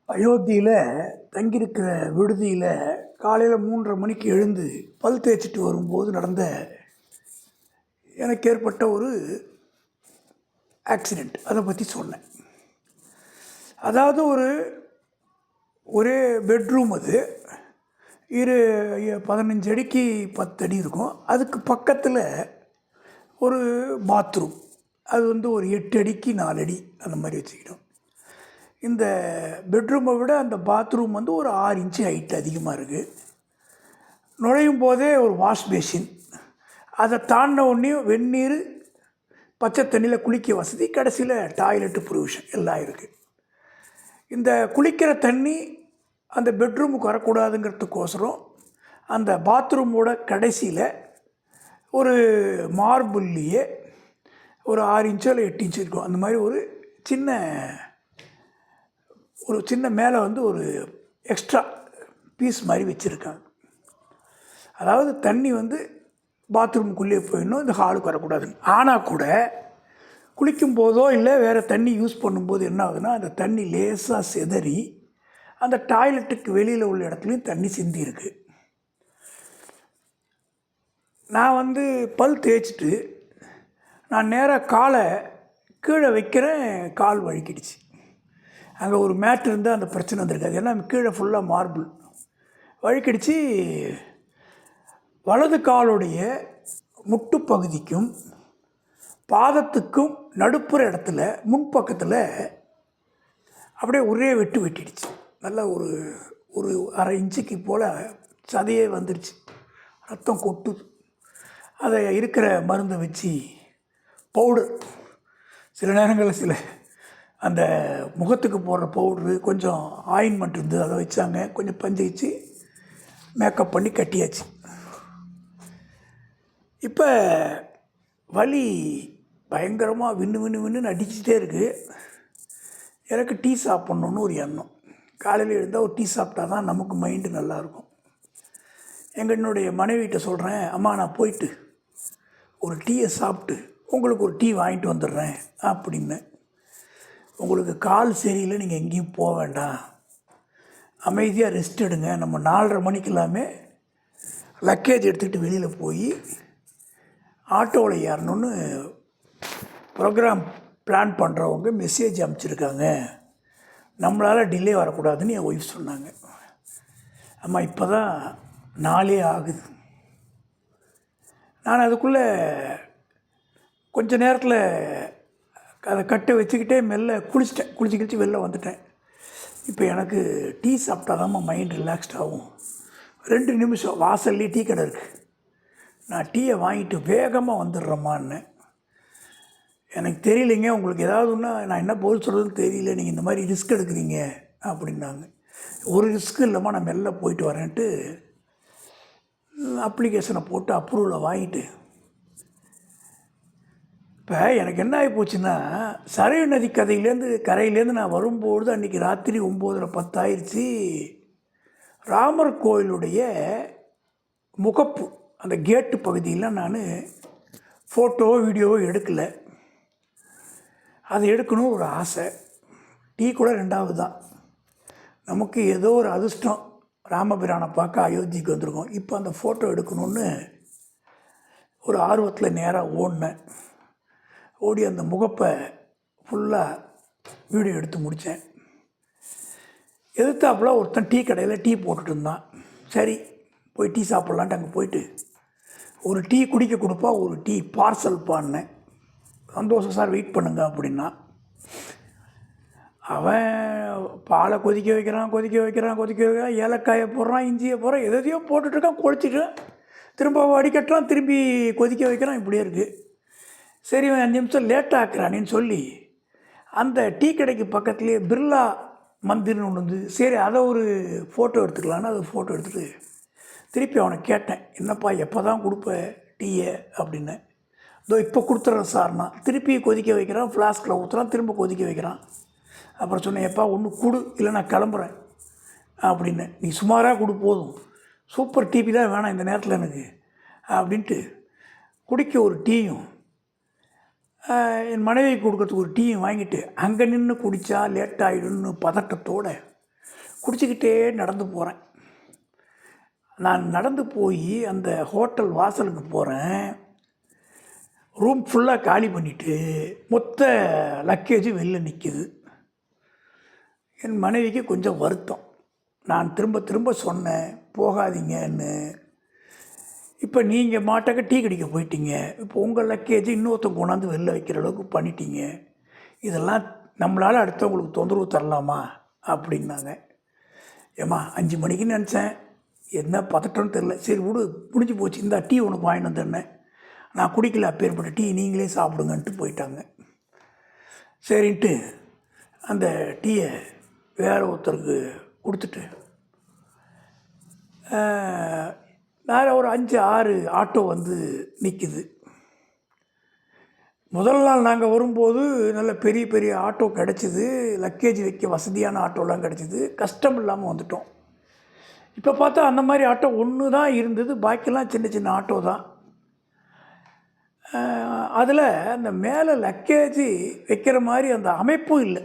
அயோத்தியில் தங்கியிருக்கிற விடுதியில் காலையில் 3:30 மணிக்கு எழுந்து பல் தேய்ச்சிட்டு வரும்போது நடந்த எனக்கு ஏற்பட்ட ஒரு ஆக்சிடெண்ட், அதை பற்றி சொன்னேன். அதாவது ஒரே பெட்ரூம், அது 15 அடிக்கு 10 அடி இருக்கும். அதுக்கு பக்கத்தில் ஒரு பாத்ரூம், அது ஒரு 8 அடிக்கு 4 அடி அந்த மாதிரி வச்சுக்கிட்டோம். இந்த பெட்ரூமை விட அந்த பாத்ரூம் ஒரு 6 இன்ச்சு ஹைட் அதிகமாக இருக்குது. நுழையும் போதே ஒரு வாஷ் பேஷின், அதை தாண்டின உடனே வெந்நீர், பச்சை தண்ணியில் குளிக்க வசதி, கடைசியில் டாய்லெட்டு ப்ரொவிஷன் எல்லாம் இருக்குது. இந்த குளிக்கிற தண்ணி அந்த பெட்ரூமுக்கு வரக்கூடாதுங்கிறதுக்கோசரம் அந்த பாத்ரூமோட கடைசியில் ஒரு மார்பிள்லேயே ஒரு 6 இன்ச்சோ இல்லை 8 இன்ச்சு இருக்கும். அந்த மாதிரி ஒரு சின்ன மேலே ஒரு எக்ஸ்ட்ரா பீஸ் மாதிரி வச்சுருக்காங்க. அதாவது தண்ணி பாத்ரூமுக்குள்ளேயே போயிடணும், இந்த ஹாலுக்கு வரக்கூடாதுன்னு. ஆனால் கூட குளிக்கும் போதோ இல்லை வேறு தண்ணி யூஸ் பண்ணும்போது என்ன ஆகுதுன்னா, அந்த தண்ணி லேசாக சிதறி அந்த டாய்லெட்டுக்கு வெளியில் உள்ள இடத்துலையும் தண்ணி சிந்தி இருக்குது. நான் பல் தேய்ச்சிட்டு நான் நேராக காலை கீழே வைக்கிறேன், கால் வழுக்கிடுச்சு. அங்கே ஒரு மேட் இருந்தால் அந்த பிரச்சனை வந்திருக்காது, ஏன்னா கீழே ஃபுல்லாக மார்பிள். வழுக்கிடுச்சு. வலது காலுடைய முட்டு பகுதிக்கும் பாதத்துக்கும் நடுப்புற இடத்துல முன்பக்கத்தில் அப்படியே ஒரே வெட்டிடுச்சு. நல்லா ஒரு 1/2 இன்ச்சுக்கு போல் சதையே வந்துடுச்சு, ரத்தம் கொட்டுது. அதை இருக்கிற மருந்தை வச்சு பவுடர், சில நேரங்களில் அந்த முகத்துக்கு போடுற பவுட்ரு, கொஞ்சம் ஆயின்மெண்ட் இருந்தது, அதை வச்சாங்க. கொஞ்சம் பஞ்சு வச்சு மேக்கப் பண்ணி கட்டியாச்சு. இப்போ வலி பயங்கரமாக வின்னு அடிச்சுட்டே இருக்குது. எனக்கு டீ சாப்பிட்ணுன்னு ஒரு எண்ணம். காலையில் எழுந்தால் ஒரு டீ சாப்பிட்டா தான் நமக்கு மைண்டு நல்லாயிருக்கும். என்னுடைய மனைவிகிட்ட சொல்கிறேன், அம்மா நான் போயிட்டு ஒரு டீயை சாப்பிட்டு உங்களுக்கு ஒரு டீ வாங்கிட்டு வந்துடுறேன் அப்படின்னு. உங்களுக்கு கால் சரியில்லை, நீங்கள் எங்கேயும் போக வேண்டாம், அமைதியாக ரெஸ்ட் எடுங்க. நம்ம 4:30 மணிக்கெல்லாமே லக்கேஜ் எடுத்துக்கிட்டு வெளியில் போய் ஆட்டோவில் ஏறணுன்னு ப்ரோக்ராம் பிளான் பண்ணுறவங்க மெசேஜ் அனுப்பிச்சிருக்காங்க, நம்மளால் டிலே வரக்கூடாதுன்னு என் ஒய்ஃப் சொன்னாங்க. அம்மா இப்போ தான் 4 ஆகுது. நான் அதுக்குள்ளே கொஞ்ச நேரத்தில் அதை கட்டை வச்சுக்கிட்டே மெல்ல குளிச்சு வெளில வந்துட்டேன். இப்போ எனக்கு டீ சாப்பிட்டாதாம்மா மைண்ட் ரிலாக்ஸ்ட் ஆகும். 2 நிமிஷம் வாசல்லே டீ கடை இருக்குது, நான் டீயை வாங்கிட்டு வேகமாக வந்துடுறேம்மான்னு. எனக்கு தெரியலைங்க, உங்களுக்கு ஏதாவது ஒன்றா நான் என்ன பதில் சொல்கிறதுன்னு தெரியல, நீங்கள் இந்த மாதிரி ரிஸ்க் எடுக்கிறீங்க அப்படின்னாங்க. ஒரு ரிஸ்க் இல்லைம்மா, நான் மெல்ல போயிட்டு வரேன்ட்டு அப்ளிகேஷனை போட்டு அப்ரூவலை வாங்கிட்டு. இப்போ எனக்கு என்ன ஆகி போச்சுன்னா, சரையு நதி கரையிலேருந்து நான் வரும்பொழுது அன்றைக்கி ராத்திரி 9:10 ஆயிடுச்சு. ராமர் கோயிலுடைய முகப்பு அந்த கேட்டு பகுதியில் நான் ஃபோட்டோ வீடியோவோ எடுக்கலை. அதை எடுக்கணும் ஒரு ஆசை. டீ கூட 2வது தான். நமக்கு ஏதோ ஒரு அதிர்ஷ்டம், ராமபிரானை பார்க்க அயோத்திக்கு வந்திருக்கோம். இப்போ அந்த ஃபோட்டோ எடுக்கணும்னு ஒரு ஆர்வத்தில் நேராக ஓடி அந்த முகப்பை ஃபுல்லாக வீடியோ எடுத்து முடித்தேன். எதிர்த்தாப்பில் ஒருத்தன் டீ கடையில் டீ போட்டுட்டு இருந்தான். சரி போய் டீ சாப்பிட்லான்ட்டு அங்கே போயிட்டு ஒரு டீ குடிக்க கொடுப்பா, ஒரு டீ பார்சல் பண்ணேன். சந்தோஷம் சார், வெயிட் பண்ணுங்க அப்படின்னா. அவன் பாலை கொதிக்க வைக்கிறான், ஏலக்காயை போடுறான், இஞ்சியை போடுறான், எதையோ போட்டுட்ருக்கான், கொதிச்சுட்டு திரும்ப வடிகட்டுறான், திரும்பி கொதிக்க வைக்கிறான். இப்படியே இருக்குது. சரி 5 நிமிஷம் லேட்டாக ஆக்குறானேன்னு சொல்லி அந்த டீ கடைக்கு பக்கத்துலேயே பிர்லா மந்திர்னு ஒன்று வந்து, சரி அதை ஒரு ஃபோட்டோ எடுத்துக்கலான்னு அதை ஃபோட்டோ எடுத்துகிட்டு திருப்பி அவனை கேட்டேன், என்னப்பா எப்போ தான் கொடுப்ப டீயை அப்படின்னு. இதோ இப்போ கொடுத்துட்றேன் சார்னா. திருப்பி கொதிக்க வைக்கிறான், ஃப்ளாஸ்கில் ஊற்றுறான், திரும்ப கொதிக்க வைக்கிறான். அப்புறம் சொன்னேன், எப்பா ஒன்று கொடு, இல்லை நான் கிளம்புறேன் அப்படின்னு. நீ சுமாராக கொடு போதும், சூப்பர் டீ தான் வேணாம் இந்த நேரத்தில் எனக்கு அப்படின்ட்டு குடிக்க ஒரு டீயும் என் மனைவிக்கு கொடுக்கறதுக்கு ஒரு டீயும் வாங்கிட்டு அங்கே நின்று குடித்தா லேட் ஆகிடும்னு பதட்டத்தோடு குடிச்சிக்கிட்டே நடந்து போகிறேன். நான் நடந்து போய் அந்த ஹோட்டல் வாசலுக்கு போகிறேன். ரூம் ஃபுல்லாக காலி பண்ணிவிட்டு மொத்த லக்கேஜ் வெளில நிற்கிது. என் மனைவிக்கு கொஞ்சம் வருத்தம். நான் திரும்ப திரும்ப சொன்னேன் போகாதீங்கன்னு. இப்போ நீங்கள் மாட்டாக்க டீ கடிக்க போயிட்டீங்க, இப்போ உங்கள் லக்கேஜ் இன்னொருத்தன் கொண்டாந்து வெளில வைக்கிற அளவுக்கு பண்ணிட்டீங்க, இதெல்லாம் நம்மளால் அடுத்தவங்களுக்கு தொந்தரவு தரலாமா அப்படின்னாங்க. ஏம்மா 5 மணிக்குன்னு நினச்சேன், என்ன பதட்டம்னு தெரில, சரி விடு முடிஞ்சு போச்சு, இந்த டீ உனக்கு வாங்கிட்டு வந்துடுனேன், நான் குடிக்கல அப்பேற்பட்ட டீ, நீங்களே சாப்பிடுங்கன்ட்டு போயிட்டாங்க. சரின்ட்டு அந்த டீயை வேறு ஒருத்தருக்கு கொடுத்துட்டு வேறு ஒரு 5-6 ஆட்டோ வந்து நிற்கிது. முதல் நாள் நாங்கள் வரும்போது நல்ல பெரிய பெரிய ஆட்டோ கிடச்சிது, லக்கேஜ் வைக்க வசதியான ஆட்டோலாம் கிடச்சிது, கஷ்டம் இல்லாமல் வந்துட்டோம். இப்போ பார்த்தா அந்த மாதிரி ஆட்டோ ஒன்று தான் இருந்தது, பாக்கியெல்லாம் சின்ன சின்ன ஆட்டோ தான். அதில் அந்த மேலே லக்கேஜ் வைக்கிற மாதிரி அந்த அமைப்பும் இல்லை.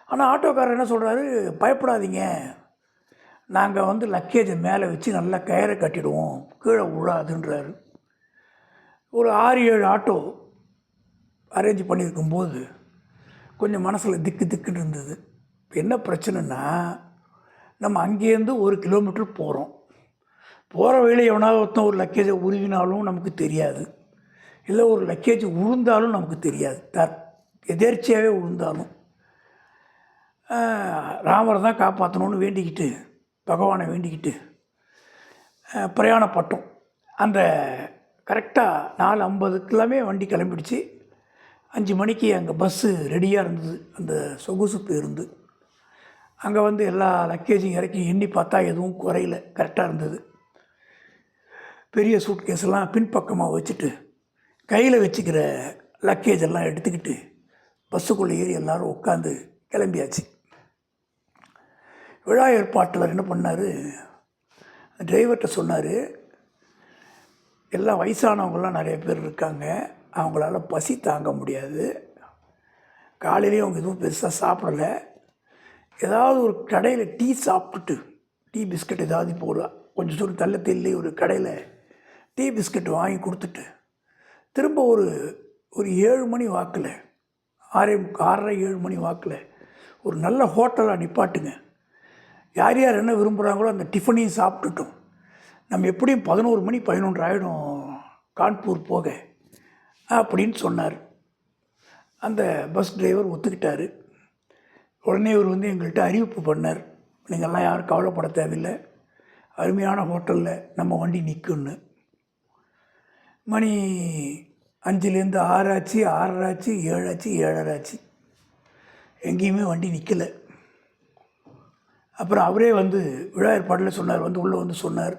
ஆனால் ஆட்டோக்காரர் என்ன சொல்கிறாரு, பயப்படாதீங்க, நாங்கள் வந்து லக்கேஜை மேலே வச்சு நல்லா கயிறை கட்டிடுவோம், கீழே விழாதுன்றாரு. ஒரு 6-7 ஆட்டோ அரேஞ்ச் பண்ணியிருக்கும்போது கொஞ்சம் மனசில் திக்கு திக்குன்னு இருந்தது. இப்போ என்ன பிரச்சனைன்னா, நம்ம அங்கேருந்து 1 கிலோமீட்டர் போகிறோம். போகிற வழியில் எவனாவது ஒருத்தன் ஒரு லக்கேஜை உருவினாலும் நமக்கு தெரியாது, இல்லை ஒரு லக்கேஜ் உழுந்தாலும் நமக்கு தெரியாது, எதேர்ச்சியாகவே உழுந்தாலும். ராமரை தான் காப்பாற்றணும்னு வேண்டிக்கிட்டு, பகவானை வேண்டிக்கிட்டு பிரயாணப்பட்டோம். அந்த கரெக்டாக 4:50க்கெல்லாமே வண்டி கிளம்பிடுச்சு. 5 மணிக்கு அங்கே பஸ்ஸு ரெடியாக இருந்தது, அந்த சொகுசு பேருந்து. அங்கே வந்து எல்லா லக்கேஜும் இறக்கி எண்ணி பார்த்தா எதுவும் குறையில, கரெக்டாக இருந்தது. பெரிய சூட்கேஸெல்லாம் பின்பக்கமாக வச்சுட்டு கையில் வச்சுக்கிற லக்கேஜ் எல்லாம் எடுத்துக்கிட்டு பஸ்ஸுக்குள்ளே ஏறி எல்லோரும் உட்காந்து கிளம்பியாச்சு. விழா ஏற்பாட்டில் என்ன பண்ணார், டிரைவர்கிட்ட சொன்னார், எல்லாம் வயசானவங்களாம் நிறைய பேர் இருக்காங்க, அவங்களால பசி தாங்க முடியாது, காலையிலேயும் அவங்க எதுவும் பெருசாக சாப்பிடலை, ஏதாவது ஒரு கடையில் டீ சாப்பிட்டுட்டு, டீ பிஸ்கட் ஏதாவது போடுவா, கொஞ்சம் தூரம் தள்ள தெரியல ஒரு கடையில் டீ பிஸ்கட் வாங்கி கொடுத்துட்டு திரும்ப ஒரு 7 மணி வாக்கில், 6:30-7 மணி வாக்கில் ஒரு நல்ல ஹோட்டலாக நிப்பாட்டுங்க, யார் யார் என்ன விரும்புகிறாங்களோ அந்த டிஃபனையும் சாப்பிட்டுட்டோம், நம்ம எப்படியும் 11 மணி 11 ஆகிடும் கான்பூர் போக அப்படின்னு சொன்னார். அந்த பஸ் டிரைவர் ஒத்துக்கிட்டார். உடனே இவர் வந்து எங்கள்கிட்ட அறிவிப்பு பண்ணார், நீங்கள்லாம் யாரும் கவலைப்பட தேவையில்லை, அருமையான ஹோட்டலில் நம்ம வண்டி நிற்குன்னு. மணி 5லேருந்து 6 ஆச்சு, 6:30 ஆச்சு, 7 ஆச்சு, 7:30 ஆச்சு, எங்கேயுமே வண்டி நிற்கலை. அப்புறம் அவரே வந்து விழா ஏற்பாட்டில் சொன்னார், வந்து உள்ளே வந்து சொன்னார்,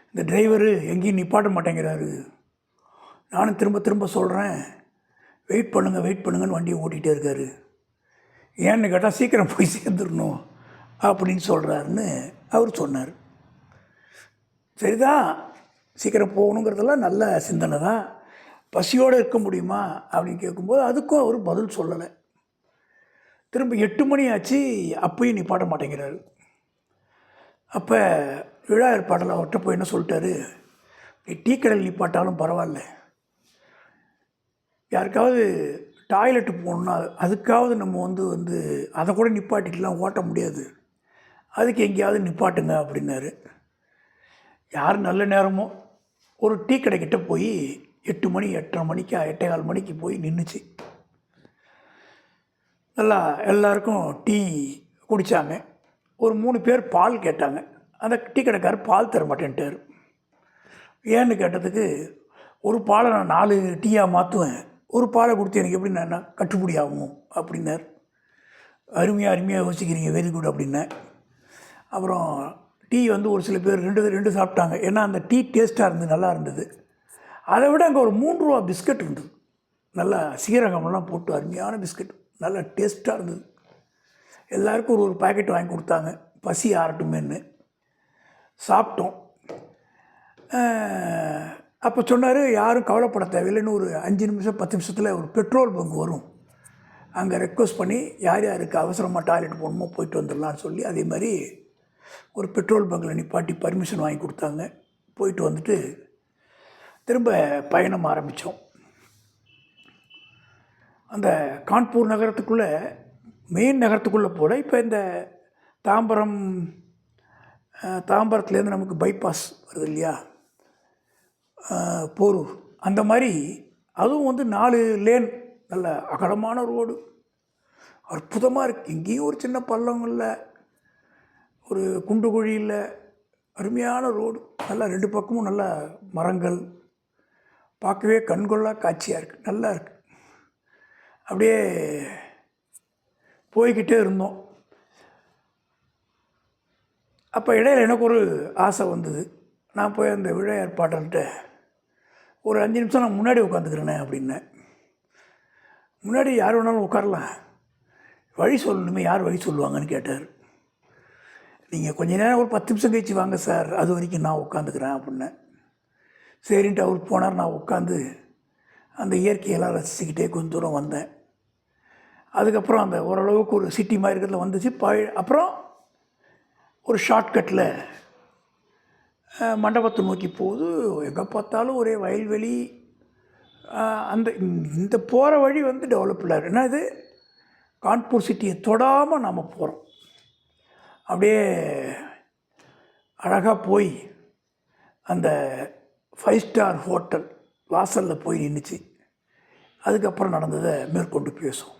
இந்த டிரைவரு எங்கேயும் நிப்பாட்ட மாட்டேங்கிறாரு, நானும் திரும்ப திரும்ப சொல்கிறேன், வெயிட் பண்ணுங்கன்னு வண்டியை ஓட்டிகிட்டே இருக்கார், ஏன்னு கேட்டால் சீக்கிரம் போய் சேர்ந்துடணும் அப்படின்னு சொல்கிறாருன்னு அவர் சொன்னார். சரிதான், சீக்கிரம் போகணுங்கிறதெல்லாம் நல்ல சிந்தனை தான், பசியோடு இருக்க முடியுமா அப்படின்னு கேட்கும்போது அதுக்கும் அவர் பதில் சொல்லலை. திரும்ப 8 மணி ஆச்சு, அப்பயும் நிப்பாட்ட மாட்டேங்கிறாரு. அப்போ விழா ஏற்பாட்டில் அவர்கிட்ட போய் என்ன சொல்லிட்டாரு, நீ டீ கடையில் நிப்பாட்டாலும் பரவாயில்ல, யாருக்காவது டாய்லெட்டு போகணுன்னா அதுக்காவது நம்ம வந்து அதை கூட நிப்பாட்டிட்டுலாம் ஓட்ட முடியாது, அதுக்கு எங்கேயாவது நிப்பாட்டுங்க அப்படின்னாரு. யார் நல்ல நேரமோ ஒரு டீ கடைக்கிட்ட போய் 8 மணி 8:30 மணிக்கு 8:15 மணிக்கு போய் நின்றுச்சு. நல்லா எல்லாருக்கும் டீ குடித்தாங்க. ஒரு 3 பேர் பால் கேட்டாங்க. அந்த டீ கடைக்காரர் பால் தர மாட்டேன்ட்டார். ஏன்னு கேட்டதுக்கு, ஒரு பாலை நான் 4 டீயாக மாற்றுவேன், ஒரு பாலை கொடுத்து எனக்கு எப்படி நான் கட்டுப்படி ஆகும் அப்படின்னார். அருமையாக யோசிக்கிறீங்க, வெரி குட் அப்படின்னேன். அப்புறம் டீ வந்து ஒரு சில பேர் 2 சாப்பிட்டாங்க, ஏன்னா அந்த டீ டேஸ்ட்டாக இருந்தது, நல்லா இருந்தது. அதை விட அங்கே ஒரு 3 ரூபா பிஸ்கட் இருந்தது, நல்லா சீரகமெல்லாம் போட்டு அருமையான பிஸ்கட், நல்லா டேஸ்ட்டாக இருந்தது. எல்லாருக்கும் ஒரு பாக்கெட் வாங்கி கொடுத்தாங்க, பசி ஆறட்டுமேன்னு. சாப்பிட்டோம். அப்போ சொன்னார், யாரும் கவலைப்பட தேவையில்லைன்னு, ஒரு 5 நிமிஷம் 10 நிமிஷத்தில் ஒரு பெட்ரோல் பங்க் வரும், அங்கே ரெக்வஸ்ட் பண்ணி யார் யாருக்கு அவசரமாக டாய்லெட் போகணுமோ போயிட்டு வந்துடலான்னு சொல்லி அதே மாதிரி ஒரு பெட்ரோல் பங்கில் நிப்பாட்டி பர்மிஷன் வாங்கி கொடுத்தாங்க. போயிட்டு வந்துட்டு திரும்ப பயணம் ஆரம்பித்தோம். அந்த கான்பூர் நகரத்துக்குள்ளே மெயின் நகரத்துக்குள்ளே போல இப்போ இந்த தாம்பரத்துலேருந்து நமக்கு பைபாஸ் வருது இல்லையா, போரூர், அந்த மாதிரி அதுவும் வந்து 4 லேன் நல்ல அகலமான ரோடு, அற்புதமாக இருக்குது. எங்கேயும் ஒரு சின்ன பள்ளம் இல்லை, ஒரு குண்டு குழி இல்லை, அருமையான ரோடு. நல்லா 2 பக்கமும் நல்ல மரங்கள், பார்க்கவே கண்கொள்ளா காட்சியாக இருக்குது, நல்லா இருக்குது. அப்படியே போய்கிட்டே இருந்தோம். அப்போ இடையில எனக்கு ஒரு ஆசை வந்தது. நான் போய் அந்த விழா ஏற்பாட்டர்கிட்ட ஒரு 5 நிமிஷம் நான் முன்னாடி உட்காந்துக்கிறேனே அப்படின்னேன். முன்னாடி யார் வேணாலும் உட்காரலாம், வழி சொல்லணுமே, யார் வழி சொல்லுவாங்கன்னு கேட்டார். நீங்கள் கொஞ்ச நேரம் ஒரு 10 நிமிஷம் கழிச்சு வாங்க சார், அது வரைக்கும் நான் உட்காந்துக்கிறேன் அப்படின்னேன். சரின்ட்டு அவர் போனார். நான் உட்காந்து அந்த இயற்கையெல்லாம் ரசிச்சுக்கிட்டே கொஞ்சம் தூரம் வந்தேன். அதுக்கப்புறம் அந்த ஓரளவுக்கு ஒரு சிட்டி மாதிரி இருக்கிறதுல வந்துச்சு. அப்புறம் ஒரு ஷார்ட்கட்டில் மண்டபத்தை நோக்கி போகுது. எங்கே பார்த்தாலும் ஒரே வயல்வெளி. இந்த போகிற வழி வந்து டெவலப் இல்லை. ஏன்னா இது கான்பூர் சிட்டியை தொடாமல் நாம் போகிறோம். அப்படியே அழகாக போய் அந்த 5 ஸ்டார் ஹோட்டல் வாசலில் போய் நின்றுச்சு. அதுக்கப்புறம் நடந்ததை மேற்கொண்டு பேசுவோம்.